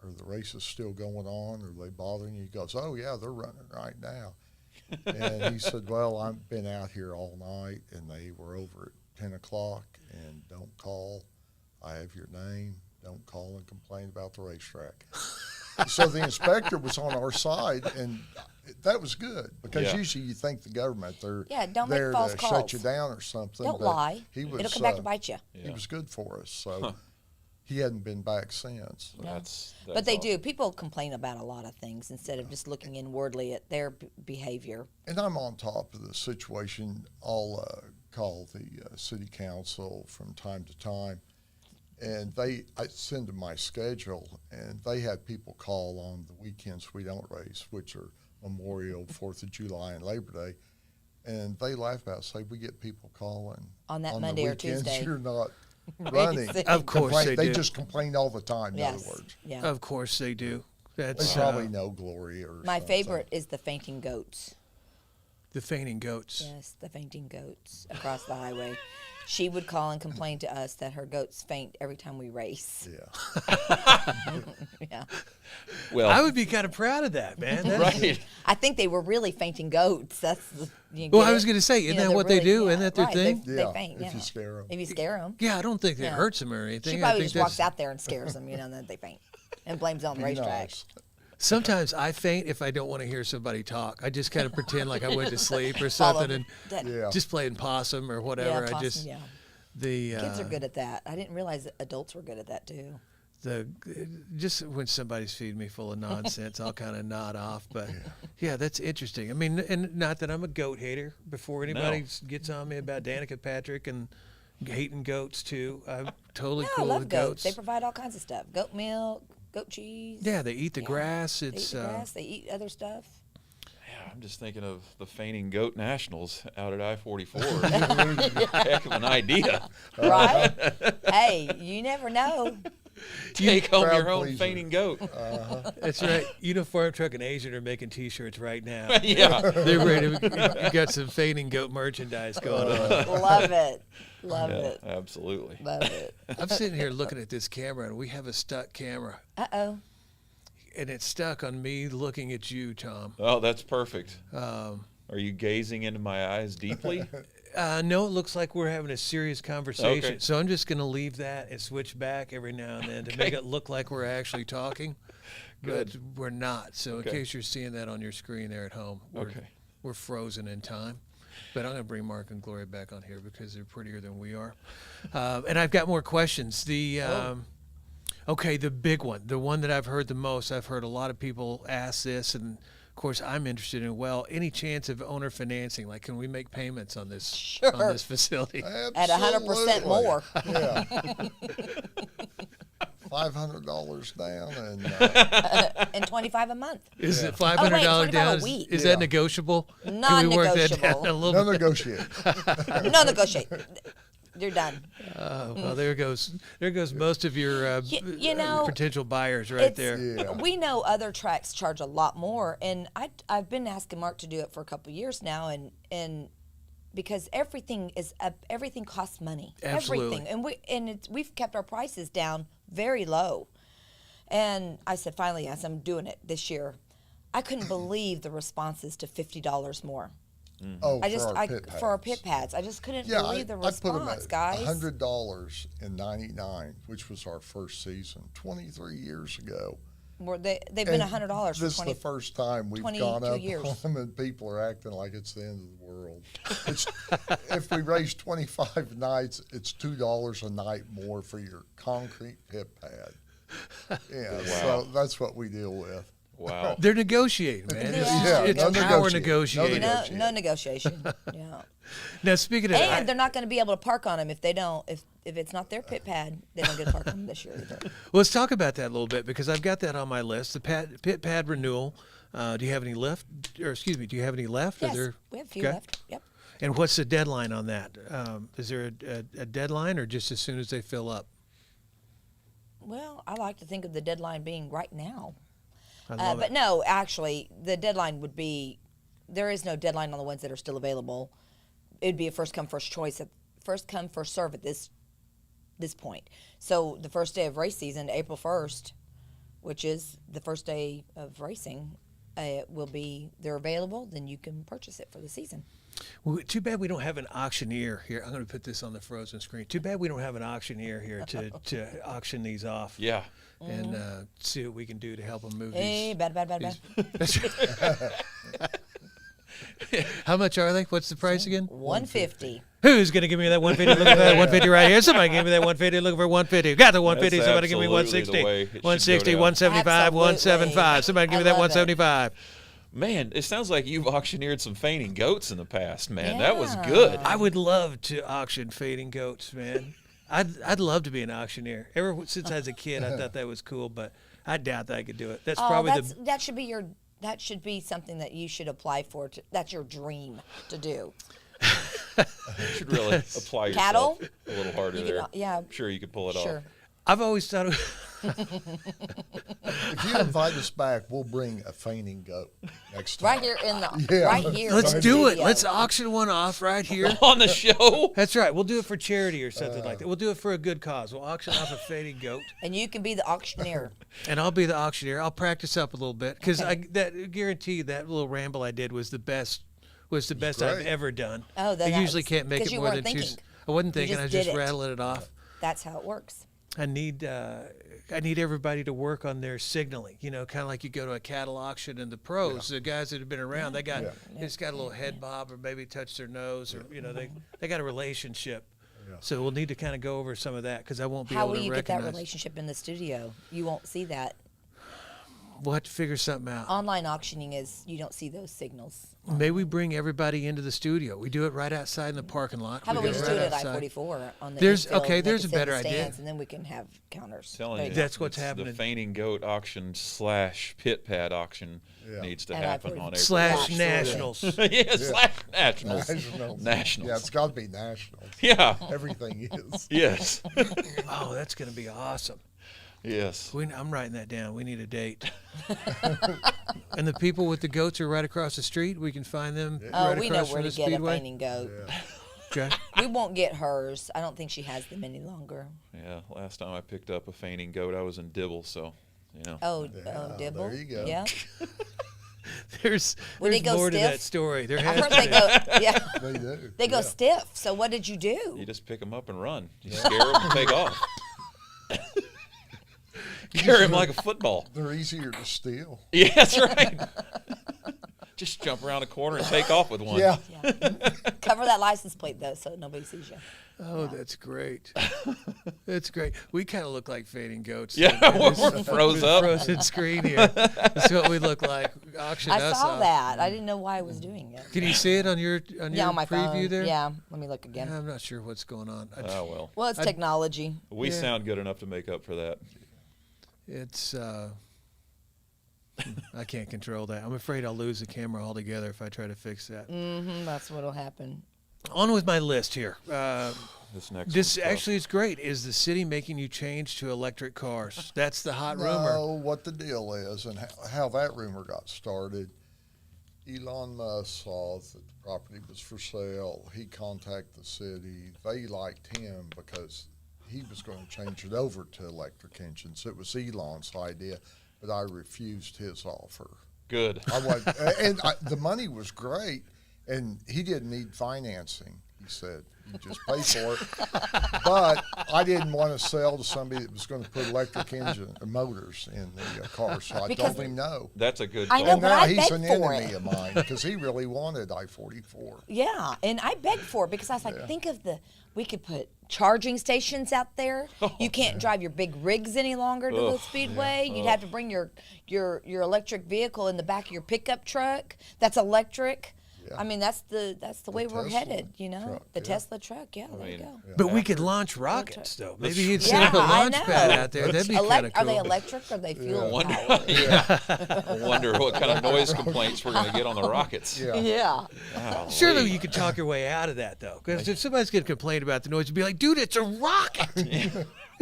Speaker 4: are the races still going on? Are they bothering you? He goes, oh, yeah, they're running right now. And he said, well, I've been out here all night, and they were over at 10 o'clock, and don't call. I have your name. Don't call and complain about the racetrack. So the inspector was on our side, and that was good, because
Speaker 2: Yeah.
Speaker 4: usually you think the government, they're
Speaker 3: don't make
Speaker 4: there
Speaker 3: false
Speaker 4: to
Speaker 3: calls.
Speaker 4: shut you down or something.
Speaker 3: Don't
Speaker 4: but
Speaker 3: lie.
Speaker 4: He was,
Speaker 3: It'll come back to bite you.
Speaker 4: He was good for us. So he hadn't been back since.
Speaker 2: That's
Speaker 3: But they
Speaker 2: awesome.
Speaker 3: do. People complain about a lot of things instead of just looking inwardly at their behavior.
Speaker 4: And I'm on top of the situation. I'll call the city council from time to time, and I send them my schedule, and they have people call on the weekends we don't race, which are Memorial, 4th of July, and Labor Day, and they laugh about it, say, we get people calling
Speaker 3: On that
Speaker 4: the
Speaker 3: Monday or
Speaker 4: weekends
Speaker 3: Tuesday.
Speaker 4: You're not running.
Speaker 3: Racing.
Speaker 1: Of course they do.
Speaker 4: just complain all the time, in
Speaker 3: Yes.
Speaker 4: other words.
Speaker 3: Yeah.
Speaker 1: Of course they do.
Speaker 4: They
Speaker 1: That's
Speaker 4: probably know Gloria or
Speaker 3: My
Speaker 4: something.
Speaker 3: favorite is the fainting goats.
Speaker 1: the fainting goats.
Speaker 3: Yes, the fainting goats across the highway. She would call and complain to us that her goats faint every time we race.
Speaker 4: Yeah.
Speaker 3: Yeah.
Speaker 2: Well,
Speaker 1: I would be kind of proud of that, man. That's-
Speaker 2: right.
Speaker 3: I think they were really fainting goats. That's you
Speaker 1: Well,
Speaker 3: get
Speaker 1: I was
Speaker 3: it?
Speaker 1: going to say,
Speaker 3: You
Speaker 1: isn't
Speaker 3: know,
Speaker 1: that
Speaker 3: they're
Speaker 1: what they
Speaker 3: really-
Speaker 1: do?
Speaker 3: yeah,
Speaker 1: Isn't that their
Speaker 3: right,
Speaker 1: thing?
Speaker 3: They
Speaker 4: Yeah,
Speaker 3: faint,
Speaker 4: if you
Speaker 3: yeah.
Speaker 4: scare 'em.
Speaker 3: If you scare them.
Speaker 1: Yeah, I don't think it
Speaker 3: Yeah.
Speaker 1: hurts them or anything.
Speaker 3: She
Speaker 1: I
Speaker 3: probably
Speaker 1: think
Speaker 3: just walks
Speaker 1: that's-
Speaker 3: out there and scares them, and then they faint. And blames it on the
Speaker 4: Be
Speaker 3: racetrack.
Speaker 4: nice.
Speaker 1: Sometimes I faint if I don't want to hear somebody talk. I just kind of pretend like I went to sleep or
Speaker 3: Follow
Speaker 1: something and
Speaker 3: that-
Speaker 4: Yeah.
Speaker 1: just playing possum or whatever.
Speaker 3: Yeah,
Speaker 1: I just
Speaker 3: possum, yeah.
Speaker 1: the
Speaker 3: Kids are good at that. I didn't realize that adults were good at that too.
Speaker 1: the just when somebody's feeding me full of nonsense, I'll kind of nod off. But yeah, that's interesting. I mean, and not that I'm a goat hater. Before anybody gets on me about Danica Patrick and hating goats too, I'm totally
Speaker 3: No, I
Speaker 1: cool
Speaker 3: love
Speaker 1: with
Speaker 3: goats.
Speaker 1: goats.
Speaker 3: They provide all kinds of stuff: goat milk, goat cheese.
Speaker 1: Yeah, they eat the
Speaker 3: Yeah.
Speaker 1: grass.
Speaker 3: They
Speaker 1: It's
Speaker 3: eat the grass. They eat other stuff.
Speaker 2: Yeah, I'm just thinking of the fainting goat nationals out at I-44. Heck of an idea.
Speaker 3: Right? Hey, you never know.
Speaker 2: Take home
Speaker 4: Crowd
Speaker 2: your own
Speaker 4: pleaser.
Speaker 2: fainting goat.
Speaker 1: That's right. Uniform Truck and Asian are making T-shirts right now.
Speaker 2: Yeah.
Speaker 1: They're ready. You got some fainting goat merchandise going on.
Speaker 3: Love it. Love
Speaker 2: Yeah,
Speaker 3: it.
Speaker 2: absolutely.
Speaker 3: Love it.
Speaker 1: I'm sitting here looking at this camera, and we have a stuck camera,
Speaker 3: Uh-oh.
Speaker 1: and it's stuck on me looking at you, Tom.
Speaker 2: Oh, that's perfect. Are you gazing into my eyes deeply?
Speaker 1: No, it looks like we're having a serious conversation.
Speaker 2: Okay.
Speaker 1: So I'm just going to leave that and switch back every now and then to make it look like we're actually talking. But we're not. So in
Speaker 2: Okay.
Speaker 1: case you're seeing that on your screen there at home,
Speaker 2: Okay.
Speaker 1: we're frozen in time. But I'm going to bring Mark and Gloria back on here because they're prettier than we are. And I've got more questions. Okay, the big one, the one that I've heard the most. I've heard a lot of people ask this, and of course I'm interested in. Well, any chance of owner financing? Like, can we make payments on this on
Speaker 3: Sure.
Speaker 1: this facility?
Speaker 3: At 100% more.
Speaker 4: Yeah. $500 down, and
Speaker 3: And $25 a month.
Speaker 1: Is it
Speaker 3: Oh, wait,
Speaker 1: $500
Speaker 3: $25
Speaker 1: down?
Speaker 3: a
Speaker 1: Is,
Speaker 3: week.
Speaker 1: is
Speaker 4: Yeah.
Speaker 1: that negotiable? Can we work that down
Speaker 3: Non-negotiable.
Speaker 1: a little
Speaker 4: no
Speaker 1: bit?
Speaker 4: negotiate.
Speaker 3: No negotiate. You're done.
Speaker 1: Well, there goes most of your
Speaker 3: You know,
Speaker 1: potential buyers right
Speaker 3: It's-
Speaker 1: there.
Speaker 4: Yeah.
Speaker 3: We know other tracks charge a lot more, and I've been asking Mark to do it for a couple of years now, and because everything costs money.
Speaker 1: Absolutely.
Speaker 3: Everything, we've kept our prices down very low. And I said, finally, as I'm doing it this year, I couldn't believe the responses to $50 more.
Speaker 4: Oh,
Speaker 3: For our pit pads, I just couldn't
Speaker 4: Yeah,
Speaker 3: believe the
Speaker 4: I put them
Speaker 3: response,
Speaker 4: at
Speaker 3: guys.
Speaker 4: $100 in '99, which was our first season, 23 years ago.
Speaker 3: They've been
Speaker 4: And
Speaker 3: $100 for
Speaker 4: This is
Speaker 3: 20.
Speaker 4: the first time we've
Speaker 3: 22
Speaker 4: gone up
Speaker 3: years.
Speaker 4: on them, and people are acting like it's the end of the world. It's, if we raise 25 nights, it's $2 a night more for your concrete pit pad. Yeah, so that's what we deal with.
Speaker 2: Wow.
Speaker 1: They're negotiating, man.
Speaker 3: Yeah,
Speaker 1: It's
Speaker 4: no
Speaker 1: power
Speaker 4: negotiating. No
Speaker 1: negotiating.
Speaker 3: No negotiation. Yeah.
Speaker 1: Now, speaking of
Speaker 3: And they're not going to be able to park on them if they don't. If it's not their pit pad, they don't get to park on them this year either.
Speaker 1: well, let's talk about that a little bit because I've got that on my list. The pit pad renewal. Do you have any left? Or excuse me, do you have any left?
Speaker 3: Yes,
Speaker 1: Are there,
Speaker 3: we have a few
Speaker 1: okay.
Speaker 3: left. Yep.
Speaker 1: And what's the deadline on that? Is there a deadline, or just as soon as they fill up?
Speaker 3: Well, I like to think of the deadline being right now.
Speaker 1: I love
Speaker 3: But
Speaker 1: it.
Speaker 3: no, actually, the deadline would be, there is no deadline on the ones that are still available. It'd be a first come, first choice, first come, first serve at this point. So the first day of race season, April 1st, which is the first day of racing, they're available, then you can purchase it for the season.
Speaker 1: Well, too bad we don't have an auctioneer here. I'm going to put this on the frozen screen. Too bad we don't have an auctioneer here to auction these off.
Speaker 2: Yeah.
Speaker 1: And see what we can do to help them move
Speaker 3: Hey,
Speaker 1: these.
Speaker 3: bad.
Speaker 1: How much are they? What's the price again?
Speaker 3: 150.
Speaker 1: Who's going to give me that 150? Look at that 150 right here. Somebody give me that 150. Looking for 150. Got the 150.
Speaker 2: That's
Speaker 1: Somebody give me
Speaker 2: absolutely the way
Speaker 1: 160.
Speaker 2: it should go
Speaker 1: 160,
Speaker 2: down.
Speaker 1: 175,
Speaker 3: Absolutely.
Speaker 1: 175. Somebody give me
Speaker 3: I
Speaker 1: that
Speaker 3: love it.
Speaker 1: 175.
Speaker 2: Man, it sounds like you've auctioneered some fainting goats in the past, man. That was
Speaker 3: Yeah.
Speaker 2: good.
Speaker 1: I would love to auction fading goats, man. I'd love to be an auctioneer. Ever since I was a kid, I thought that was cool, but I doubt that I could do it. That's probably
Speaker 3: That should be something that you should apply for. That's your dream to do.
Speaker 2: You should really apply yourself
Speaker 3: Cattle?
Speaker 2: a little harder
Speaker 3: You can,
Speaker 2: there.
Speaker 3: yeah,
Speaker 2: I'm sure you could pull it
Speaker 3: sure.
Speaker 2: off.
Speaker 1: I've always thought of,
Speaker 4: If you invite us back, we'll bring a fainting goat next time.
Speaker 3: Right here in the
Speaker 4: Yeah.
Speaker 3: right here.
Speaker 1: let's
Speaker 3: in the
Speaker 1: do it.
Speaker 3: studio.
Speaker 1: Let's auction one off right here.
Speaker 2: On the show?
Speaker 1: That's right. We'll do it for charity or something like that. We'll do it for a good cause. We'll auction off a fading goat,
Speaker 3: And you can be the auctioneer.
Speaker 1: and I'll be the auctioneer. I'll practice up a little bit because
Speaker 3: Okay.
Speaker 1: I guarantee you that little ramble I did was the best. Was the best I've
Speaker 4: great.
Speaker 1: ever done.
Speaker 3: Oh, then
Speaker 1: I usually
Speaker 3: that's-
Speaker 1: can't make
Speaker 3: 'cause
Speaker 1: it
Speaker 3: you
Speaker 1: more
Speaker 3: weren't
Speaker 1: than two.
Speaker 3: thinking.
Speaker 1: I wasn't
Speaker 3: You
Speaker 1: thinking.
Speaker 3: just
Speaker 1: I was just
Speaker 3: did it.
Speaker 1: rattling it off.
Speaker 3: That's how it works.
Speaker 1: I need everybody to work on their signaling. You know, kind of like you go to a cattle auction, and the pros, the guys that have been around, they just got a little head bob or maybe touch their nose, or you know, they got a relationship. So we'll need to kind of go over some of that because I won't be
Speaker 3: How
Speaker 1: able
Speaker 3: will
Speaker 1: to
Speaker 3: you get that
Speaker 1: recognize.
Speaker 3: relationship in the studio? You won't see that.
Speaker 1: We'll have to figure something out.
Speaker 3: Online auctioning is you don't see those signals.
Speaker 1: Maybe we bring everybody into the studio. We do it right outside in the parking lot.
Speaker 3: How about we
Speaker 1: do
Speaker 3: just
Speaker 1: it
Speaker 3: do it
Speaker 1: right
Speaker 3: at
Speaker 1: outside.
Speaker 3: I-44 on the
Speaker 1: There's-
Speaker 3: infield,
Speaker 1: okay,
Speaker 3: and they
Speaker 1: there's
Speaker 3: can
Speaker 1: a
Speaker 3: sit in
Speaker 1: better
Speaker 3: the
Speaker 1: idea.
Speaker 3: stands, and then we can have counters.
Speaker 2: Telling
Speaker 3: There
Speaker 2: you,
Speaker 3: go.
Speaker 1: That's what's
Speaker 2: it's
Speaker 1: happening.
Speaker 2: The fainting goat auction / pit pad auction
Speaker 4: Yeah.
Speaker 2: needs to
Speaker 3: And
Speaker 2: happen
Speaker 3: I've
Speaker 2: on
Speaker 3: heard-
Speaker 2: April
Speaker 1: Slash
Speaker 2: 1st.
Speaker 1: nationals.
Speaker 2: Yeah, slash nationals.
Speaker 4: Nationals.
Speaker 2: Nationals.
Speaker 4: Yeah, it's got to be national.
Speaker 2: Yeah.
Speaker 4: Everything is.
Speaker 2: Yes.
Speaker 1: Oh, that's going to be awesome.
Speaker 2: Yes.
Speaker 1: I'm writing that down. We need a date. And the people with the goats are right across the street. We can find them
Speaker 3: Oh,
Speaker 1: right
Speaker 3: we know
Speaker 1: across
Speaker 3: where
Speaker 1: from
Speaker 3: to
Speaker 1: the
Speaker 3: get a
Speaker 1: speedway.
Speaker 3: fainting goat.
Speaker 1: Okay.
Speaker 3: We won't get hers. I don't think she has them any longer.
Speaker 2: Yeah. Last time I picked up a fainting goat, I was in Dibble, so you know.
Speaker 3: Oh,
Speaker 4: Yeah,
Speaker 3: Dibble.
Speaker 4: there you go.
Speaker 3: Yeah.
Speaker 1: There's
Speaker 3: Would they go
Speaker 1: more to
Speaker 3: stiff?
Speaker 1: that story. There
Speaker 3: I've
Speaker 1: has
Speaker 3: heard
Speaker 1: to
Speaker 3: they
Speaker 1: be.
Speaker 3: go. Yeah.
Speaker 4: They do.
Speaker 3: They go
Speaker 4: Yeah.
Speaker 3: stiff. So what did you do?
Speaker 2: You just pick them up and run. You scare them and take off. Carry them like a football.
Speaker 4: They're easier to steal.
Speaker 2: Yeah, that's right. Just jump around a corner and take off with one.
Speaker 4: Yeah.
Speaker 3: Yeah. Cover that license plate though, so nobody sees you.
Speaker 1: Oh, that's great. That's great. We kind of look like fading goats.
Speaker 2: Yeah, we're froze up.
Speaker 1: Frozen screen here. That's what we look like. Auction
Speaker 3: I
Speaker 1: us
Speaker 3: saw
Speaker 1: off.
Speaker 3: that. I didn't know why I was doing it.
Speaker 1: Can you see it on your
Speaker 3: Yeah, on my
Speaker 1: preview
Speaker 3: phone.
Speaker 1: there?
Speaker 3: Yeah. Let me look again.
Speaker 1: I'm not sure what's going on.
Speaker 2: Oh well.
Speaker 3: Well, it's technology.
Speaker 2: We
Speaker 1: Yeah.
Speaker 2: sound good enough to make up for that.
Speaker 1: It's I can't control that. I'm afraid I'll lose the camera altogether if I try to fix that.
Speaker 3: That's what'll happen.
Speaker 1: On with my list here.
Speaker 2: This next
Speaker 1: This
Speaker 2: one's tough.
Speaker 1: actually is great. Is the city making you change to electric cars? That's the hot rumor.
Speaker 4: No, what the deal is and how that rumor got started. Elon Musk saw that the property was for sale. He contacted the city. They liked him because he was going to change it over to electric engines. It was Elon's idea, but I refused his offer.
Speaker 2: Good.
Speaker 4: I was, the money was great, and he didn't need financing. He said, "You just pay for it." But I didn't want to sell to somebody that was going to put electric engine or motors in the car, so I
Speaker 3: Because-
Speaker 4: told him no.
Speaker 2: That's a good
Speaker 3: I
Speaker 2: call.
Speaker 3: know,
Speaker 4: And
Speaker 3: but
Speaker 4: now
Speaker 3: I
Speaker 4: he's
Speaker 3: begged
Speaker 4: an
Speaker 3: for
Speaker 4: enemy
Speaker 3: it.
Speaker 4: of mine because he really wanted I-44.
Speaker 3: Yeah, and I begged for it because I was like, think of we could put charging stations out there. You can't drive your big rigs any longer to the speedway. You'd have to bring your electric vehicle in the back of your pickup truck that's electric.
Speaker 4: Yeah.
Speaker 3: I mean, that's the way we're
Speaker 4: Tesla
Speaker 3: headed. You know,
Speaker 4: truck,
Speaker 3: the
Speaker 4: yeah.
Speaker 3: Tesla truck. Yeah, there you
Speaker 2: mean,
Speaker 3: go.
Speaker 1: But we could launch rockets, though. Maybe
Speaker 2: That's
Speaker 1: you'd
Speaker 2: true.
Speaker 1: set up a
Speaker 3: Yeah, I
Speaker 1: launch pad
Speaker 3: know.
Speaker 1: out there. That'd be kind of
Speaker 3: Are
Speaker 1: cool.
Speaker 3: they electric or are they fuel
Speaker 2: Wonder,
Speaker 3: powered?
Speaker 2: I wonder what kind of noise complaints we're going to get on the rockets.
Speaker 4: Yeah.
Speaker 3: Yeah.
Speaker 2: Golly.
Speaker 1: Surely you could talk your way out of that, though. Because if somebody's going to complain about the noise, you'd be like, dude, it's a rocket.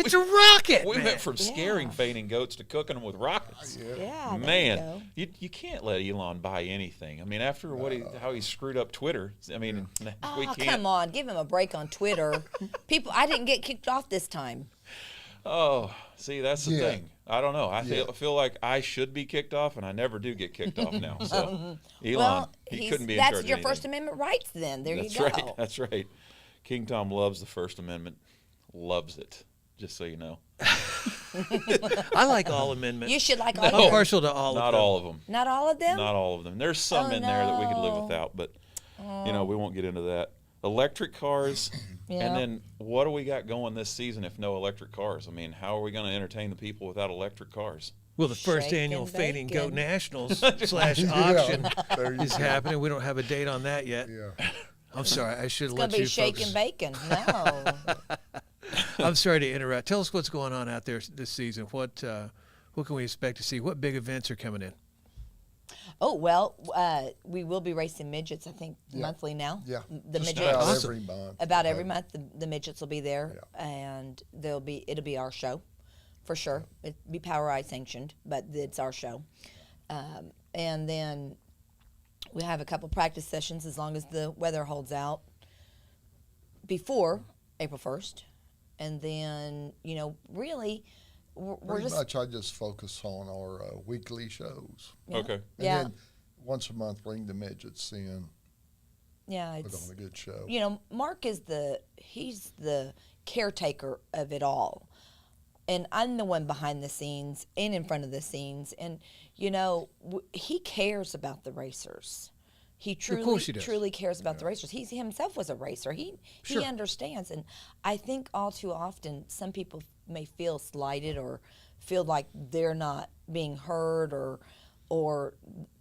Speaker 1: It's a rocket,
Speaker 2: We
Speaker 1: man.
Speaker 2: went from scaring fainting goats to cooking them with rockets.
Speaker 3: Yeah. there
Speaker 2: Man,
Speaker 3: you
Speaker 2: you can't let Elon buy anything. I mean, after how he screwed up Twitter, I mean, we
Speaker 3: Oh,
Speaker 2: can't.
Speaker 3: come on. Give him a break on Twitter. People, I didn't get kicked off this time.
Speaker 2: Oh, see, that's the
Speaker 4: Yeah.
Speaker 2: thing. I don't know. I feel like I should be kicked off, and I never do get kicked off now. So, Elon,
Speaker 3: Well,
Speaker 2: he couldn't be in
Speaker 3: that's
Speaker 2: charge of
Speaker 3: your
Speaker 2: anything.
Speaker 3: First Amendment rights then. There
Speaker 2: That's
Speaker 3: you go.
Speaker 2: right. That's right. King Tom loves the First Amendment. Loves it. Just so you know.
Speaker 1: I like all amendments.
Speaker 3: You should like all
Speaker 1: I'm
Speaker 3: of them.
Speaker 1: partial to all of
Speaker 2: Not
Speaker 1: them.
Speaker 2: all of them.
Speaker 3: Not all of them?
Speaker 2: Not all of them. There's some
Speaker 3: Oh,
Speaker 2: in there that we could live
Speaker 3: no.
Speaker 2: without, but we won't get into that. Electric cars,
Speaker 3: Yeah.
Speaker 2: and then what do we got going this season if no electric cars? I mean, how are we going to entertain the people without electric cars?
Speaker 1: Well, the first
Speaker 3: Shake
Speaker 1: annual
Speaker 3: and
Speaker 1: Fainting Goat
Speaker 3: bacon.
Speaker 1: Nationals / auction
Speaker 4: There you
Speaker 1: is
Speaker 4: go.
Speaker 1: happening. We don't have a date on that yet.
Speaker 4: Yeah.
Speaker 1: I'm sorry. I should
Speaker 3: It's
Speaker 1: let
Speaker 3: going to
Speaker 1: you
Speaker 3: be shake
Speaker 1: folks.
Speaker 3: and bacon. No.
Speaker 1: I'm sorry to interrupt. Tell us what's going on out there this season. What can we expect to see? What big events are coming in?
Speaker 3: Oh, well, we will be racing midgets, I think,
Speaker 4: Yeah.
Speaker 3: monthly now.
Speaker 4: Yeah.
Speaker 3: The
Speaker 4: Just
Speaker 3: midgets.
Speaker 4: about
Speaker 1: Awesome.
Speaker 4: every month.
Speaker 3: About every month, the midgets will be there,
Speaker 4: Yeah.
Speaker 3: and it'll be our show, for sure. It'll be Power Eye sanctioned, but it's our show. And then we have a couple practice sessions as long as the weather holds out before April 1st, and then really we're
Speaker 4: Pretty
Speaker 3: just
Speaker 4: much I just focus on our weekly shows.
Speaker 2: Okay.
Speaker 4: And
Speaker 3: Yeah.
Speaker 4: then once a month bring the midgets in, put
Speaker 3: it's
Speaker 4: on a good show.
Speaker 3: Mark is he's the caretaker of it all. And I'm the one behind the scenes and in front of the scenes. And, he cares about the racers. He
Speaker 1: course he does.
Speaker 3: truly cares about the racers. He himself was a racer. He
Speaker 1: Sure.
Speaker 3: understands. And I think all too often some people may feel slighted or feel like they're not being heard or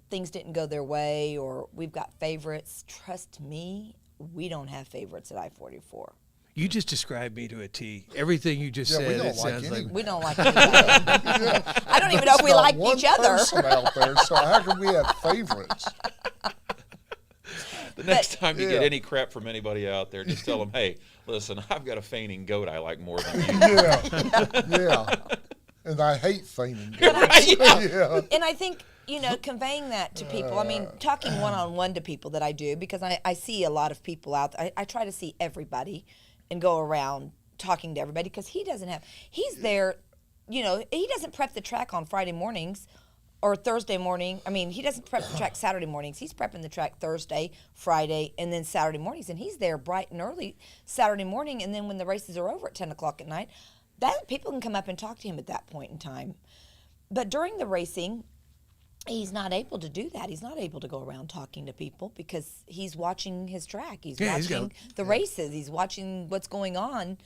Speaker 3: things didn't go their way or we've got favorites. Trust me, we don't have favorites at I-44.
Speaker 1: You just described me to a T. Everything you just
Speaker 4: Yeah, we
Speaker 1: said,
Speaker 4: don't
Speaker 1: it
Speaker 4: like
Speaker 1: sounds like.
Speaker 4: anyone.
Speaker 3: We don't like anybody. I don't even know if we
Speaker 4: There's
Speaker 3: like
Speaker 4: not one
Speaker 3: each other.
Speaker 4: person out there, so how can we have favorites?
Speaker 2: The next time you get
Speaker 4: Yeah.
Speaker 2: any crap from anybody out there, just tell them, hey, listen, I've got a fainting goat I like more than you.
Speaker 4: Yeah. And I hate fainting goats. Yeah.
Speaker 3: And I think, conveying that to people, I mean, talking one-on-one to people that I do, because I see a lot of people out there. I try to see everybody and go around talking to everybody because he's there, he doesn't prep the track on Friday mornings or Thursday morning. I mean, he doesn't prep the track Saturday mornings. He's prepping the track Thursday, Friday, and then Saturday mornings. And he's there bright and early Saturday morning. And then when the races are over at 10 o'clock at night, people can come up and talk to him at that point in time. But during the racing, he's not able to do that. He's not able to go around talking to people because he's watching his track. He's watching the races. He's watching what's going on.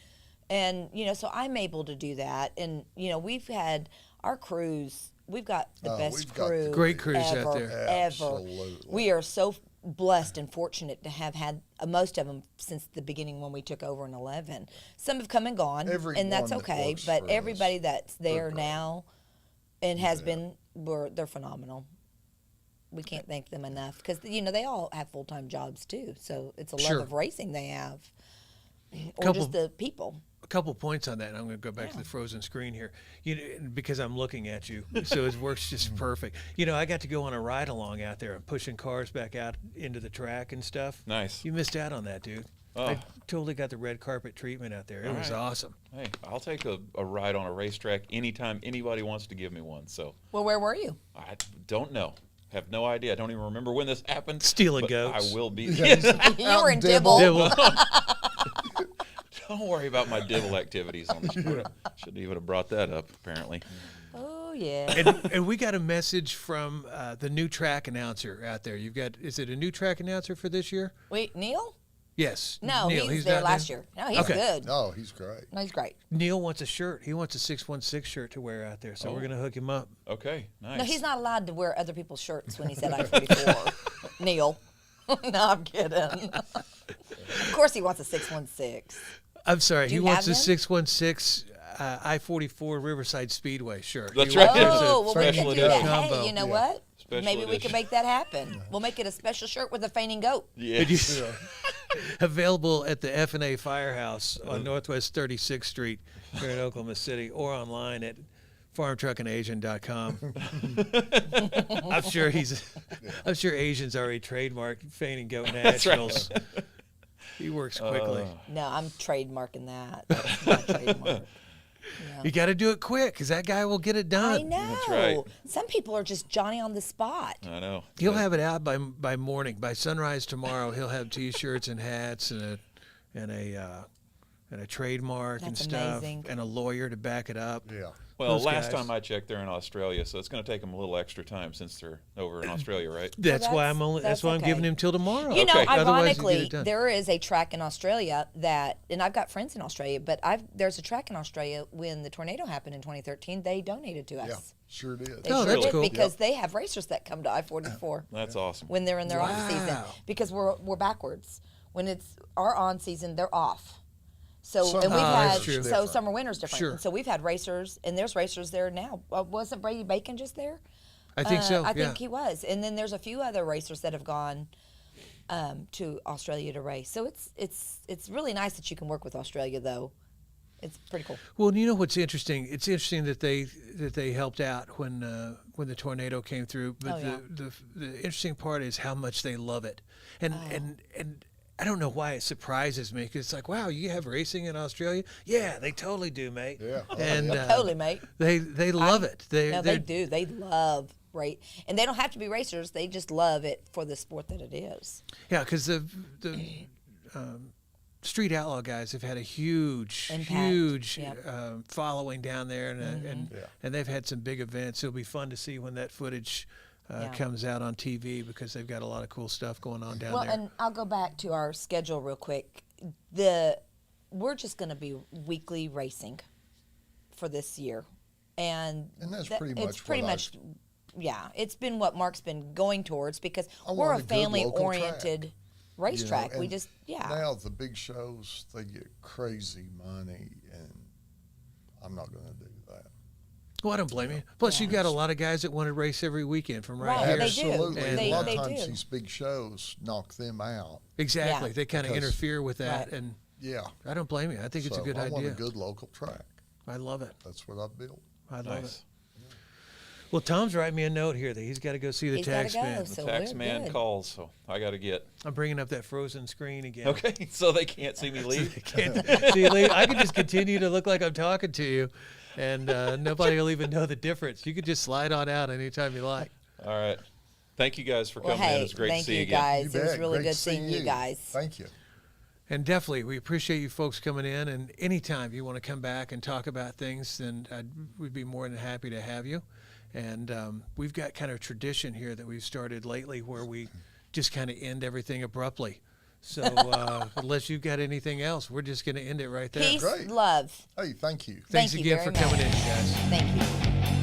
Speaker 3: And, so I'm able to do that. And, we've had our crews. We've got the best
Speaker 4: we've got
Speaker 3: crew.
Speaker 1: Great crews
Speaker 3: ever,
Speaker 1: out there.
Speaker 3: Ever.
Speaker 4: Absolutely.
Speaker 3: We are so blessed and fortunate to have had most of them since the beginning when we took over in 11. Some have come and gone,
Speaker 4: Everyone
Speaker 3: and that's
Speaker 4: that
Speaker 3: okay.
Speaker 4: works
Speaker 3: But
Speaker 4: for us,
Speaker 3: everybody that's there
Speaker 4: great.
Speaker 3: now and has been, they're phenomenal. We can't thank them enough because, they all have full-time jobs too. So it's a love
Speaker 1: Sure.
Speaker 3: of racing they have. Or
Speaker 1: Couple-
Speaker 3: just the people.
Speaker 1: A couple points on that. And I'm going to go back to the frozen screen here, because I'm looking at you, so it works just perfect. I got to go on a ride along out there and pushing cars back out into the track and stuff.
Speaker 2: Nice.
Speaker 1: You missed out on that, dude.
Speaker 2: Oh.
Speaker 1: I totally got the red carpet treatment out there. It was
Speaker 2: right.
Speaker 1: awesome.
Speaker 2: Hey, I'll take a ride on a racetrack anytime anybody wants to give me one. So
Speaker 3: Well, where were you?
Speaker 2: I don't know. Have no idea. I don't even remember when this happened.
Speaker 1: Stealing
Speaker 2: but
Speaker 1: goats.
Speaker 2: I will be.
Speaker 3: You were in
Speaker 4: Dibble.
Speaker 3: Dibble.
Speaker 2: Don't worry about my dibble activities on this part. Shouldn't even have brought that up, apparently.
Speaker 3: Oh, yeah.
Speaker 1: And we got a message from the new track announcer out there. Is it a new track announcer for this year?
Speaker 3: Wait, Neil?
Speaker 1: Yes.
Speaker 3: No,
Speaker 1: Neil,
Speaker 3: he's there
Speaker 1: not
Speaker 3: last year. No, he's
Speaker 1: Okay.
Speaker 3: good.
Speaker 4: No, he's great.
Speaker 3: No, he's great.
Speaker 1: Neil wants a shirt. He wants a 616 shirt to wear out there, so we're going to hook him up.
Speaker 2: Okay, nice.
Speaker 3: No, he's not allowed to wear other people's shirts when he's at I-44. Neil. No, I'm kidding. Of course, he wants a 616.
Speaker 1: I'm sorry.
Speaker 3: Do
Speaker 1: He
Speaker 3: you
Speaker 1: wants
Speaker 3: have
Speaker 1: a
Speaker 3: them?
Speaker 1: 616 I-44 Riverside Speedway. Sure.
Speaker 2: That's
Speaker 1: He
Speaker 2: right.
Speaker 1: wants a
Speaker 3: Oh, well, we
Speaker 2: special
Speaker 3: can do that.
Speaker 2: edition.
Speaker 1: combo.
Speaker 3: Hey, you know
Speaker 4: Yeah.
Speaker 3: what?
Speaker 2: Special
Speaker 3: Maybe we
Speaker 2: edition.
Speaker 3: can make that happen. We'll make it a special shirt with a fainting goat.
Speaker 2: Yes.
Speaker 1: Available at the F&A Firehouse on Northwest 36th Street here in Oklahoma City, or online at farmtruckandasian.com. I'm sure Asian's already trademarked fainting goat nationals. He works quickly.
Speaker 3: No, I'm trademarking that. That's my trademark.
Speaker 1: You got to do it quick, because that guy will get it done.
Speaker 3: I know.
Speaker 2: That's right.
Speaker 3: Some people are just Johnny on the spot.
Speaker 2: I know.
Speaker 1: He'll have it out by morning, by sunrise tomorrow. He'll have T-shirts and hats and a trademark and
Speaker 3: That's
Speaker 1: stuff,
Speaker 3: amazing.
Speaker 1: and a lawyer to back it up.
Speaker 4: Yeah.
Speaker 2: Well,
Speaker 1: Those
Speaker 2: last
Speaker 1: guys.
Speaker 2: time I checked, they're in Australia, so it's going to take them a little extra time since they're over in Australia, right?
Speaker 1: That's why
Speaker 3: that's-
Speaker 1: I'm only. That's
Speaker 3: that's
Speaker 1: why I'm giving
Speaker 3: okay.
Speaker 1: him till tomorrow.
Speaker 3: You know,
Speaker 2: Okay.
Speaker 1: Otherwise, you get
Speaker 3: ironically,
Speaker 1: it done.
Speaker 3: there is a track in Australia that, and I've got friends in Australia, but there's a track in Australia when the tornado happened in 2013. They donated to us.
Speaker 4: Yeah. Sure did.
Speaker 3: They
Speaker 1: Oh,
Speaker 3: sure
Speaker 1: that's
Speaker 3: did,
Speaker 1: cool.
Speaker 3: because they have racers that come to I-44
Speaker 2: That's awesome.
Speaker 3: when they're in their off season,
Speaker 1: Wow.
Speaker 3: because we're backwards. When it's our on season, they're off. So
Speaker 4: Summer
Speaker 3: and we've
Speaker 1: Ah, that's
Speaker 3: had
Speaker 1: true.
Speaker 3: so
Speaker 4: Different.
Speaker 3: summer winter's different.
Speaker 1: Sure.
Speaker 3: And so we've had racers, and there's racers there now. Wasn't Brady Bacon just there?
Speaker 1: I think so.
Speaker 3: I
Speaker 1: yeah.
Speaker 3: think he was. And then there's a few other racers that have gone to Australia to race. So it's really nice that you can work with Australia, though. It's pretty cool.
Speaker 1: Well, you know what's interesting? It's interesting that they helped out when the tornado came through. But
Speaker 3: Oh, yeah.
Speaker 1: the interesting part is how much they love it, and I don't know why it surprises me, because it's like, wow, you have racing in Australia? Yeah, they totally do, mate.
Speaker 4: Yeah. Oh,
Speaker 1: And
Speaker 4: yeah.
Speaker 3: Totally, mate.
Speaker 1: they love it.
Speaker 3: No, they
Speaker 1: they're-
Speaker 3: do. They love race, and they don't have to be racers. They just love it for the sport that it is.
Speaker 1: Yeah, because the Street Outlaw guys have had a huge,
Speaker 3: Impact,
Speaker 1: huge
Speaker 3: yep.
Speaker 1: following down there, and
Speaker 3: Mm-hmm.
Speaker 1: and they've had some big events. It'll be fun to see when that footage
Speaker 3: Yeah.
Speaker 1: comes out on TV, because they've got a lot of cool stuff going on down
Speaker 3: Well,
Speaker 1: there.
Speaker 3: and I'll go back to our schedule real quick. We're just going to be weekly racing for this year, and
Speaker 4: that's
Speaker 3: that-
Speaker 4: pretty
Speaker 3: it's
Speaker 4: much
Speaker 3: pretty
Speaker 4: what
Speaker 3: much. Yeah, it's been what Mark's been going towards, because
Speaker 4: I
Speaker 3: we're a
Speaker 4: want a good local
Speaker 3: family-oriented
Speaker 4: You know,
Speaker 3: racetrack. We
Speaker 4: and
Speaker 3: just
Speaker 4: Now the big shows, they get crazy money, and I'm not going to do that.
Speaker 1: Well, I don't blame you. Plus,
Speaker 3: Yeah.
Speaker 1: you've got a lot of guys that want to race every weekend from right,
Speaker 3: Right,
Speaker 1: here.
Speaker 3: they do.
Speaker 4: Absolutely.
Speaker 1: And-
Speaker 4: a lot
Speaker 3: They
Speaker 4: of times
Speaker 3: do.
Speaker 4: these big shows knock them out.
Speaker 1: Exactly.
Speaker 3: Yeah.
Speaker 1: They kind of
Speaker 4: Because-
Speaker 1: interfere with that,
Speaker 3: Right.
Speaker 1: and
Speaker 4: Yeah.
Speaker 1: I don't blame you. I think it's a
Speaker 4: So
Speaker 1: good
Speaker 4: I want
Speaker 1: idea.
Speaker 4: a good local track.
Speaker 1: I love it.
Speaker 4: That's what I built.
Speaker 1: I love
Speaker 2: Nice.
Speaker 1: it. Well, Tom's writing me a note here that he's got to go see the
Speaker 3: He's gotta
Speaker 1: tax
Speaker 3: go.
Speaker 1: man.
Speaker 2: The
Speaker 3: So
Speaker 2: tax
Speaker 3: we're
Speaker 2: man
Speaker 3: good.
Speaker 2: calls, so I got to get.
Speaker 1: I'm bringing up that frozen screen again.
Speaker 2: Okay, so they can't see me leave.
Speaker 1: Can't see, Lee, I can just continue to look like I'm talking to you, and nobody will even know the difference. You could just slide on out anytime you like.
Speaker 2: All right. Thank you guys for
Speaker 3: Well,
Speaker 2: coming in.
Speaker 3: hey,
Speaker 2: It's great
Speaker 3: thank
Speaker 2: to see
Speaker 3: you
Speaker 2: you again.
Speaker 3: guys.
Speaker 4: You
Speaker 3: It was
Speaker 4: bet.
Speaker 3: really
Speaker 4: Great
Speaker 3: good
Speaker 4: to see
Speaker 3: seeing you guys.
Speaker 4: Thank you.
Speaker 1: And definitely, we appreciate you folks coming in. And anytime you want to come back and talk about things, then we'd be more than happy to have you. And we've got kind of a tradition here that we've started lately, where we just kind of end everything abruptly. So unless you've got anything else, we're just going to end it right there.
Speaker 3: Peace,
Speaker 4: Great.
Speaker 3: love.
Speaker 4: Hey, thank you.
Speaker 1: Thanks
Speaker 3: Thank you
Speaker 1: again
Speaker 3: very
Speaker 1: for coming
Speaker 3: much.
Speaker 1: in, you guys.
Speaker 3: Thank you.